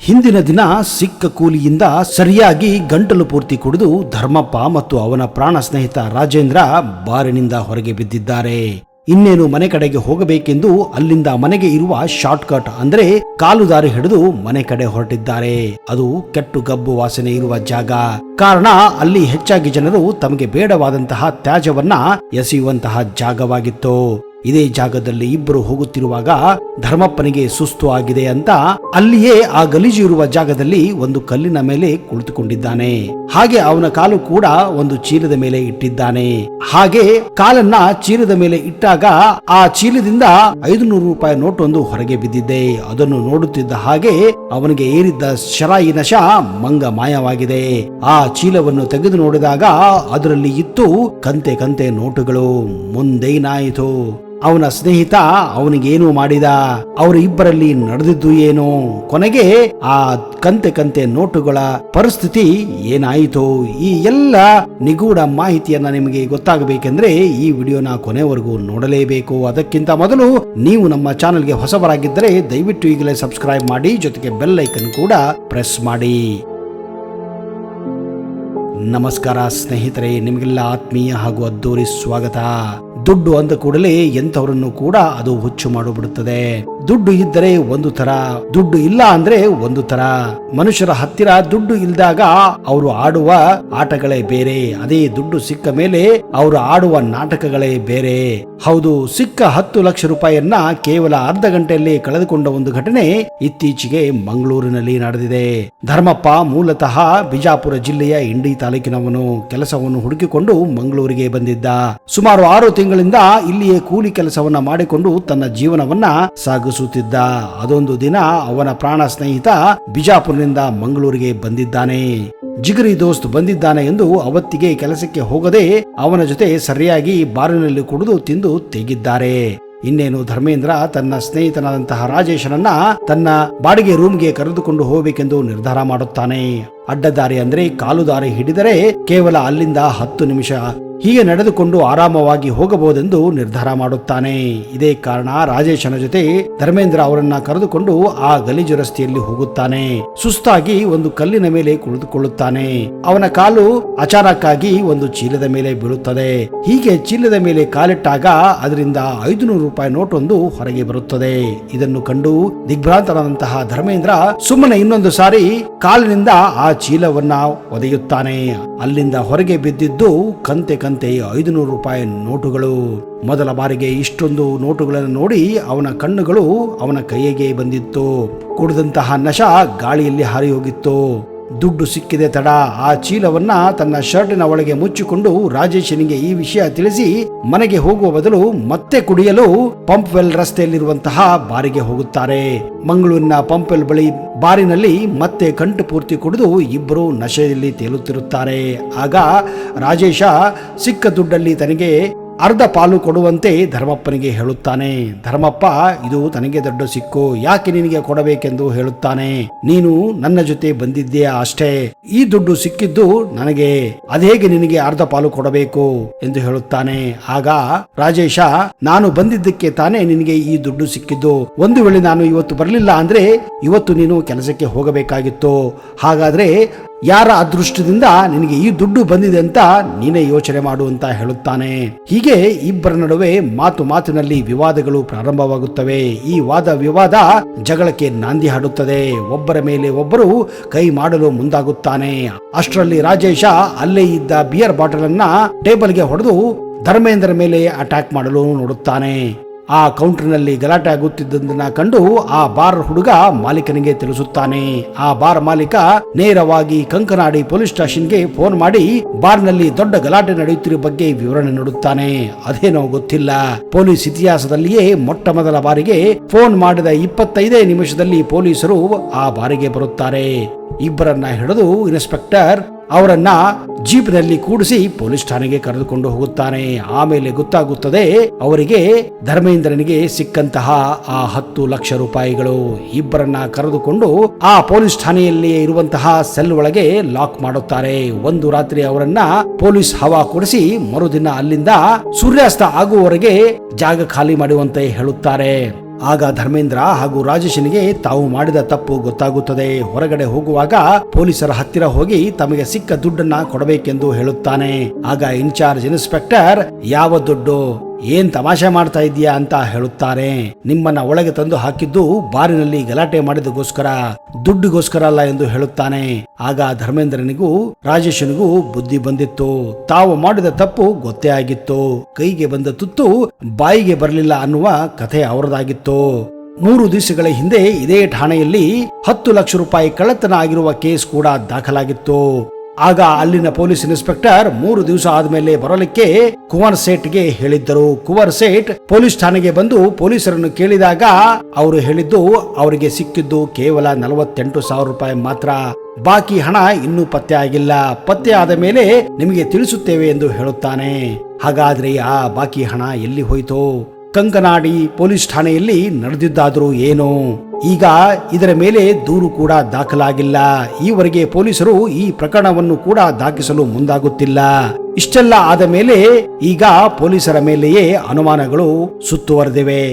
ಹಿಂದಿನ ದಿನ ಸಿಕ್ಕ ಕೂಲಿಯಿಂದ ಸರಿಯಾಗಿ ಗಂಟಲು ಪೂರ್ತಿ ಕುಡಿದು ಧರ್ಮಪ್ಪ ಮತ್ತು ಅವನ ಪ್ರಾಣ ಸ್ನೇಹಿತ ರಾಜೇಂದ್ರ ಬಾರಿನಿಂದ ಹೊರಗೆ ಬಿದ್ದಿದ್ದಾರೆ. ಇನ್ನೇನು ಮನೆ ಕಡೆಗೆ ಹೋಗಬೇಕೆಂದು ಅಲ್ಲಿಂದ ಮನೆಗೆ ಇರುವ ಶಾರ್ಟ್ ಕಟ್ ಅಂದ್ರೆ ಕಾಲು ದಾರಿ ಹಿಡಿದು ಮನೆ ಕಡೆ ಹೊರಟಿದ್ದಾರೆ. ಅದು ಕೆಟ್ಟು ಗಬ್ಬು ವಾಸನೆ ಇರುವ ಜಾಗ. ಕಾರಣ ಅಲ್ಲಿ ಹೆಚ್ಚಾಗಿ ಜನರು ತಮಗೆ ಬೇಡವಾದಂತಹ ತ್ಯಾಜ್ಯವನ್ನ ಎಸೆಯುವಂತಹ ಜಾಗವಾಗಿತ್ತು. ಇದೇ ಜಾಗದಲ್ಲಿ ಇಬ್ಬರು ಹೋಗುತ್ತಿರುವಾಗ ಧರ್ಮಪ್ಪನಿಗೆ ಸುಸ್ತು ಆಗಿದೆ ಅಂತ ಅಲ್ಲಿಯೇ ಆ ಗಲೀಜು ಇರುವ ಜಾಗದಲ್ಲಿ ಒಂದು ಕಲ್ಲಿನ ಮೇಲೆ ಕುಳಿತುಕೊಂಡಿದ್ದಾನೆ. ಹಾಗೆ ಅವನ ಕಾಲು ಕೂಡ ಒಂದು ಚೀಲದ ಮೇಲೆ ಇಟ್ಟಿದ್ದಾನೆ. ಹಾಗೆ ಕಾಲನ್ನ ಚೀಲದ ಮೇಲೆ ಇಟ್ಟಾಗ ಆ ಚೀಲದಿಂದ 500 ರೂಪಾಯಿ ನೋಟ್ ಒಂದು ಹೊರಗೆ ಬಿದ್ದಿದೆ. ಅದನ್ನು ನೋಡುತ್ತಿದ್ದ ಹಾಗೆ ಅವನಿಗೆ ಏರಿದ್ದ ಶರಾಯಿ ನಶ ಮಂಗ ಮಾಯವಾಗಿದೆ. ಆ ಚೀಲವನ್ನು ತೆಗೆದು ನೋಡಿದಾಗ ಅದರಲ್ಲಿ ಇತ್ತು ಕಂತೆ ಕಂತೆ ನೋಟುಗಳು. ಮುಂದೇನಾಯಿತು? ಅವನ ಸ್ನೇಹಿತ ಅವನಿಗೇನು ಮಾಡಿದ? ಅವರ ಇಬ್ಬರಲ್ಲಿ ನಡೆದಿದ್ದು ಏನು? ಕೊನೆಗೆ ಆ ಕಂತೆ ಕಂತೆ ನೋಟುಗಳ ಪರಿಸ್ಥಿತಿ ಏನಾಯಿತು? ಈ ಎಲ್ಲ ನಿಗೂಢ ಮಾಹಿತಿಯನ್ನ ನಿಮಗೆ ಗೊತ್ತಾಗಬೇಕೆಂದ್ರೆ ಈ ವಿಡಿಯೋನ ಕೊನೆವರೆಗೂ ನೋಡಲೇಬೇಕು. ಅದಕ್ಕಿಂತ ಮೊದಲು ನೀವು ನಮ್ಮ ಚಾನೆಲ್ಗೆ ಹೊಸಬರಾಗಿದ್ದರೆ ದಯವಿಟ್ಟು ಈಗಲೇ ಸಬ್ಸ್ಕ್ರೈಬ್ ಮಾಡಿ, ಜೊತೆಗೆ ಬೆಲ್ ಐಕನ್ ಕೂಡ ಪ್ರೆಸ್ ಮಾಡಿ. ನಮಸ್ಕಾರ ಸ್ನೇಹಿತರೆ, ನಿಮಗೆಲ್ಲ ಆತ್ಮೀಯ ಹಾಗೂ ಅದ್ದೂರಿ ಸ್ವಾಗತ. ದುಡ್ಡು ಅಂದ ಕೂಡಲೇ ಎಂಥವರನ್ನು ಕೂಡ ಅದು ಹುಚ್ಚು ಮಾಡಿಬಿಡುತ್ತದೆ. ದುಡ್ಡು ಇದ್ದರೆ ಒಂದು ತರ, ದುಡ್ಡು ಇಲ್ಲ ಅಂದ್ರೆ ಒಂದು ತರ. ಮನುಷ್ಯರ ಹತ್ತಿರ ದುಡ್ಡು ಇಲ್ದಾಗ ಅವರು ಆಡುವ ಆಟಗಳೇ ಬೇರೆ, ಅದೇ ದುಡ್ಡು ಸಿಕ್ಕ ಮೇಲೆ ಅವರು ಆಡುವ ನಾಟಕಗಳೇ ಬೇರೆ. ಹೌದು, ಸಿಕ್ಕ 10 ಲಕ್ಷ ರೂಪಾಯಿಯನ್ನ ಕೇವಲ ಅರ್ಧ ಗಂಟೆಯಲ್ಲಿ ಕಳೆದುಕೊಂಡ ಒಂದು ಘಟನೆ ಇತ್ತೀಚೆಗೆ ಮಂಗಳೂರಿನಲ್ಲಿ ನಡೆದಿದೆ. ಧರ್ಮಪ್ಪ ಮೂಲತಃ ಬಿಜಾಪುರ ಜಿಲ್ಲೆಯ ಇಂಡಿ ತಾಲೂಕಿನವನು. ಕೆಲಸವನ್ನು ಹುಡುಕಿಕೊಂಡು ಮಂಗಳೂರಿಗೆ ಬಂದಿದ್ದ. ಸುಮಾರು 6 ತಿಂಗಳಿಂದ ಇಲ್ಲಿಯೇ ಕೂಲಿ ಕೆಲಸವನ್ನ ಮಾಡಿಕೊಂಡು ತನ್ನ ಜೀವನವನ್ನ ಸಾಗಿಸುತ್ತಿದ್ದ. ಅದೊಂದು ದಿನ ಅವನ ಪ್ರಾಣ ಸ್ನೇಹಿತ ಬಿಜಾಪುರನಿಂದ ಮಂಗಳೂರಿಗೆ ಬಂದಿದ್ದಾನೆ. ಜಿಗರಿ ದೋಸ್ತ್ ಬಂದಿದ್ದಾನೆ ಎಂದು ಅವತ್ತಿಗೆ ಕೆಲಸಕ್ಕೆ ಹೋಗದೆ ಅವನ ಜೊತೆ ಸರಿಯಾಗಿ ಬಾರಿನಲ್ಲಿ ಕುಡಿದು ತಿಂದು ತೆಗಿದ್ದಾರೆ. ಇನ್ನೇನು ಧರ್ಮೇಂದ್ರ ತನ್ನ ಸ್ನೇಹಿತನಾದಂತಹ ರಾಜೇಶನನ್ನ ತನ್ನ ಬಾಡಿಗೆ ರೂಮ್ಗೆ ಕರೆದುಕೊಂಡು ಹೋಗಬೇಕೆಂದು ನಿರ್ಧಾರ ಮಾಡುತ್ತಾನೆ. ಅಡ್ಡದಾರಿ ಅಂದ್ರೆ ಕಾಲು ದಾರಿ ಹಿಡಿದರೆ ಕೇವಲ ಅಲ್ಲಿಂದ 10 ನಿಮಿಷ ಹೀಗೆ ನಡೆದುಕೊಂಡು ಆರಾಮವಾಗಿ ಹೋಗಬಹುದೆಂದು ನಿರ್ಧಾರ ಮಾಡುತ್ತಾನೆ. ಇದೇ ಕಾರಣ ರಾಜೇಶನ ಜೊತೆ ಧರ್ಮೇಂದ್ರ ಅವರನ್ನ ಕರೆದುಕೊಂಡು ಆ ಗಲೀಜು ರಸ್ತೆಯಲ್ಲಿ ಹೋಗುತ್ತಾನೆ. ಸುಸ್ತಾಗಿ ಒಂದು ಕಲ್ಲಿನ ಮೇಲೆ ಕುಳಿತುಕೊಳ್ಳುತ್ತಾನೆ. ಅವನ ಕಾಲು ಅಚಾನಕ್ಕಾಗಿ ಒಂದು ಚೀಲದ ಮೇಲೆ ಬೀಳುತ್ತದೆ. ಹೀಗೆ ಚೀಲದ ಮೇಲೆ ಕಾಲಿಟ್ಟಾಗ ಅದರಿಂದ 500 ರೂಪಾಯಿ ನೋಟ್ ಒಂದು ಹೊರಗೆ ಬರುತ್ತದೆ. ಇದನ್ನು ಕಂಡು ದಿಗ್ಭ್ರಾಂತನಾದಂತಹ ಧರ್ಮೇಂದ್ರ ಸುಮ್ಮನೆ ಇನ್ನೊಂದು ಸಾರಿ ಕಾಲಿನಿಂದ ಆ ಚೀಲವನ್ನ ಒದೆಯುತ್ತಾನೆ. ಅಲ್ಲಿಂದ ಹೊರಗೆ ಬಿದ್ದಿದ್ದು ಕಂತೆ 500 ರೂಪಾಯಿ ನೋಟುಗಳು. ಮೊದಲ ಬಾರಿಗೆ ಇಷ್ಟೊಂದು ನೋಟುಗಳನ್ನು ನೋಡಿ ಅವನ ಕಣ್ಣುಗಳು ಅವನ ಕೈಗೆ ಬಂದಿತ್ತು. ಕುಡಿದಂತಹ ನಶ ಗಾಳಿಯಲ್ಲಿ ಹಾರಿ ಹೋಗಿತ್ತು. ದುಡ್ಡು ಸಿಕ್ಕಿದೆ ತಡ. ಆ ಚೀಲವನ್ನ ತನ್ನ ಶರ್ಟಿನ ಒಳಗೆ ಮುಚ್ಚಿಕೊಂಡು ರಾಜೇಶನಿಗೆ ಈ ವಿಷಯ ತಿಳಿಸಿ ಮನೆಗೆ ಹೋಗುವ ಬದಲು ಮತ್ತೆ ಕುಡಿಯಲು ಪಂಪ್ವೆಲ್ ರಸ್ತೆಯಲ್ಲಿರುವಂತಹ ಬಾರಿಗೆ ಹೋಗುತ್ತಾರೆ. ಮಂಗಳೂರಿನ ಪಂಪ್ವೆಲ್ ಬಳಿ ಬಾರಿನಲ್ಲಿ ಮತ್ತೆ ಕಂಠು ಪೂರ್ತಿ ಕುಡಿದು ಇಬ್ಬರು ನಶೆಯಲ್ಲಿ ತೇಲುತ್ತಿರುತ್ತಾರೆ. ಆಗ ರಾಜೇಶ ಸಿಕ್ಕ ದುಡ್ಡಲ್ಲಿ ತನಗೆ ಅರ್ಧ ಪಾಲು ಕೊಡುವಂತೆ ಧರ್ಮಪ್ಪನಿಗೆ ಹೇಳುತ್ತಾನೆ. ಧರ್ಮಪ್ಪ ಇದು ತನಗೆ ದೊಡ್ಡ ಸಿಕ್ಕು, ಯಾಕೆ ನಿನಗೆ ಕೊಡಬೇಕೆಂದು ಹೇಳುತ್ತಾನೆ. ನೀನು ನನ್ನ ಜೊತೆ ಬಂದಿದ್ದೀಯಾ ಅಷ್ಟೇ, ಈ ದುಡ್ಡು ಸಿಕ್ಕಿದ್ದು ನನಗೆ, ಅದೇಗೆ ನಿನಗೆ ಅರ್ಧ ಪಾಲು ಕೊಡಬೇಕು ಎಂದು ಹೇಳುತ್ತಾನೆ. ಆಗ ರಾಜೇಶ, ನಾನು ಬಂದಿದ್ದಕ್ಕೆ ತಾನೇ ನಿನಗೆ ಈ ದುಡ್ಡು ಸಿಕ್ಕಿದ್ದು. ಒಂದು ವೇಳೆ ನಾನು ಇವತ್ತು ಬರಲಿಲ್ಲ ಅಂದ್ರೆ ಇವತ್ತು ನೀನು ಕೆಲಸಕ್ಕೆ ಹೋಗಬೇಕಾಗಿತ್ತು. ಹಾಗಾದ್ರೆ ಯಾರ ಅದೃಷ್ಟದಿಂದ ನಿನಗೆ ಈ ದುಡ್ಡು ಬಂದಿದೆ ಅಂತ ನೀನೇ ಯೋಚನೆ ಮಾಡು ಅಂತ ಹೇಳುತ್ತಾನೆ. ಹೀಗೆ ಇಬ್ಬರ ನಡುವೆ ಮಾತಿನಲ್ಲಿ ವಿವಾದಗಳು ಪ್ರಾರಂಭವಾಗುತ್ತವೆ. ಈ ವಾದ ವಿವಾದ ಜಗಳಕ್ಕೆ ನಾಂದಿ ಹಾಡುತ್ತದೆ. ಒಬ್ಬರ ಮೇಲೆ ಒಬ್ಬರು ಕೈ ಮಾಡಲು ಮುಂದಾಗುತ್ತಾನೆ. ಅಷ್ಟರಲ್ಲಿ ರಾಜೇಶ ಅಲ್ಲೇ ಇದ್ದ ಬಿಯರ್ ಬಾಟಲ್ ಅನ್ನ ಟೇಬಲ್ಗೆ ಹೊಡೆದು ಧರ್ಮೇಂದ್ರ ಮೇಲೆ ಅಟ್ಯಾಕ್ ಮಾಡಲು ನೋಡುತ್ತಾನೆ. ಆ ಕೌಂಟರ್ನಲ್ಲಿ ಗಲಾಟೆ ಆಗುತ್ತಿದ್ದದನ್ನ ಕಂಡು ಆ ಬಾರ್ ಹುಡುಗ ಮಾಲೀಕನಿಗೆ ತಿಳಿಸುತ್ತಾನೆ. ಆ ಬಾರ್ ಮಾಲೀಕ ನೇರವಾಗಿ ಕಂಕನಾಡಿ ಪೊಲೀಸ್ ಸ್ಟೇಷನ್ಗೆ ಫೋನ್ ಮಾಡಿ ಬಾರ್ನಲ್ಲಿ ದೊಡ್ಡ ಗಲಾಟೆ ನಡೆಯುತ್ತಿರುವ ಬಗ್ಗೆ ವಿವರಣೆ ನೀಡುತ್ತಾನೆ. ಅದೇನೋ ಗೊತ್ತಿಲ್ಲ, ಪೊಲೀಸ್ ಇತಿಹಾಸದಲ್ಲಿಯೇ ಮೊಟ್ಟ ಮೊದಲ ಬಾರಿಗೆ ಫೋನ್ ಮಾಡಿದ 25 ನಿಮಿಷದಲ್ಲಿ ಪೊಲೀಸರು ಆ ಬಾರಿಗೆ ಬರುತ್ತಾರೆ. ಇಬ್ಬರನ್ನ ಹಿಡಿದು ಇನ್ಸ್ಪೆಕ್ಟರ್ ಅವರನ್ನ ಜೀಪ್ನಲ್ಲಿ ಕೂಡಿಸಿ ಪೊಲೀಸ್ ಠಾಣೆಗೆ ಕರೆದುಕೊಂಡು ಹೋಗುತ್ತಾನೆ. ಆಮೇಲೆ ಗೊತ್ತಾಗುತ್ತದೆ ಅವರಿಗೆ ಧರ್ಮೇಂದ್ರನಿಗೆ ಸಿಕ್ಕಂತಹ ಆ 10 ಲಕ್ಷ ರೂಪಾಯಿಗಳು. ಇಬ್ಬರನ್ನ ಕರೆದುಕೊಂಡು ಆ ಪೊಲೀಸ್ ಠಾಣೆಯಲ್ಲಿಯೇ ಇರುವಂತಹ ಸೆಲ್ ಒಳಗೆ ಲಾಕ್ ಮಾಡುತ್ತಾರೆ. ಒಂದು ರಾತ್ರಿ ಅವರನ್ನ ಪೊಲೀಸ್ ಹವಾ ಕೊಡಿಸಿ ಮರುದಿನ ಅಲ್ಲಿಂದ ಸೂರ್ಯಾಸ್ತ ಆಗುವವರೆಗೆ ಜಾಗ ಖಾಲಿ ಮಾಡುವಂತೆ ಹೇಳುತ್ತಾರೆ. ಆಗ ಧರ್ಮೇಂದ್ರ ಹಾಗೂ ರಾಜೇಶನಿಗೆ ತಾವು ಮಾಡಿದ ತಪ್ಪು ಗೊತ್ತಾಗುತ್ತದೆ. ಹೊರಗಡೆ ಹೋಗುವಾಗ ಪೊಲೀಸರ ಹತ್ತಿರ ಹೋಗಿ ತಮಗೆ ಸಿಕ್ಕ ದುಡ್ಡನ್ನ ಕೊಡಬೇಕೆಂದು ಹೇಳುತ್ತಾನೆ. ಆಗ ಇನ್ಚಾರ್ಜ್ ಇನ್ಸ್ಪೆಕ್ಟರ್, ಯಾವ ದುಡ್ಡು, ಏನ್ ತಮಾಷೆ ಮಾಡ್ತಾ ಇದೀಯಾ ಅಂತ ಹೇಳುತ್ತಾರೆ. ನಿಮ್ಮನ್ನ ಒಳಗೆ ತಂದು ಹಾಕಿದ್ದು ಬಾರಿನಲ್ಲಿ ಗಲಾಟೆ ಮಾಡಿದಗೋಸ್ಕರ, ದುಡ್ಡಿಗೋಸ್ಕರ ಅಲ್ಲ ಎಂದು ಹೇಳುತ್ತಾನೆ. ಆಗ ಧರ್ಮೇಂದ್ರನಿಗೂ ರಾಜೇಶನಿಗೂ ಬುದ್ಧಿ ಬಂದಿತ್ತು. ತಾವು ಮಾಡಿದ ತಪ್ಪು ಗೊತ್ತೇ ಆಗಿತ್ತು. ಕೈಗೆ ಬಂದ ತುತ್ತು ಬಾಯಿಗೆ ಬರಲಿಲ್ಲ ಅನ್ನುವ ಕಥೆ ಅವರದಾಗಿತ್ತು. 3 ದಿವಸಗಳ ಹಿಂದೆ ಇದೇ ಠಾಣೆಯಲ್ಲಿ 10 ಲಕ್ಷ ರೂಪಾಯಿ ಕಳ್ಳತನ ಆಗಿರುವ ಕೇಸ್ ಕೂಡ ದಾಖಲಾಗಿತ್ತು. ಆಗ ಅಲ್ಲಿನ ಪೊಲೀಸ್ ಇನ್ಸ್ಪೆಕ್ಟರ್ 3 ದಿವಸ ಆದ್ಮೇಲೆ ಬರಲಿಕ್ಕೆ ಕುವರ್ ಸೇಟ್ಗೆ ಹೇಳಿದ್ದರು. ಕುವರ್ ಸೇಟ್ ಪೊಲೀಸ್ ಠಾಣೆಗೆ ಬಂದು ಪೊಲೀಸರನ್ನು ಕೇಳಿದಾಗ ಅವರು ಹೇಳಿದ್ದು ಅವರಿಗೆ ಸಿಕ್ಕಿದ್ದು ಕೇವಲ 48,000 ರೂಪಾಯಿ ಮಾತ್ರ. ಬಾಕಿ ಹಣ ಇನ್ನೂ ಪತ್ತೆ ಆಗಿಲ್ಲ. ಪತ್ತೆ ಆದ ಮೇಲೆ ನಿಮಗೆ ತಿಳಿಸುತ್ತೇವೆ ಎಂದು ಹೇಳುತ್ತಾನೆ. ಹಾಗಾದ್ರೆ ಆ ಬಾಕಿ ಹಣ ಎಲ್ಲಿ ಹೋಯಿತು? ಕಂಕನಾಡಿ ಪೊಲೀಸ್ ಠಾಣೆಯಲ್ಲಿ ನಡೆದಿದ್ದಾದರೂ ಏನು? ಈಗ ಇದರ ಮೇಲೆ ದೂರು ಕೂಡ ದಾಖಲಾಗಿಲ್ಲ. ಈವರೆಗೆ ಪೊಲೀಸರು ಈ ಪ್ರಕರಣವನ್ನು ಕೂಡ ದಾಖಲಿಸಲು ಮುಂದಾಗುತ್ತಿಲ್ಲ. ಇಷ್ಟೆಲ್ಲ ಆದ ಮೇಲೆ ಈಗ ಪೊಲೀಸರ ಮೇಲೆಯೇ ಅನುಮಾನಗಳು ಸುತ್ತುವರೆದಿವೆ.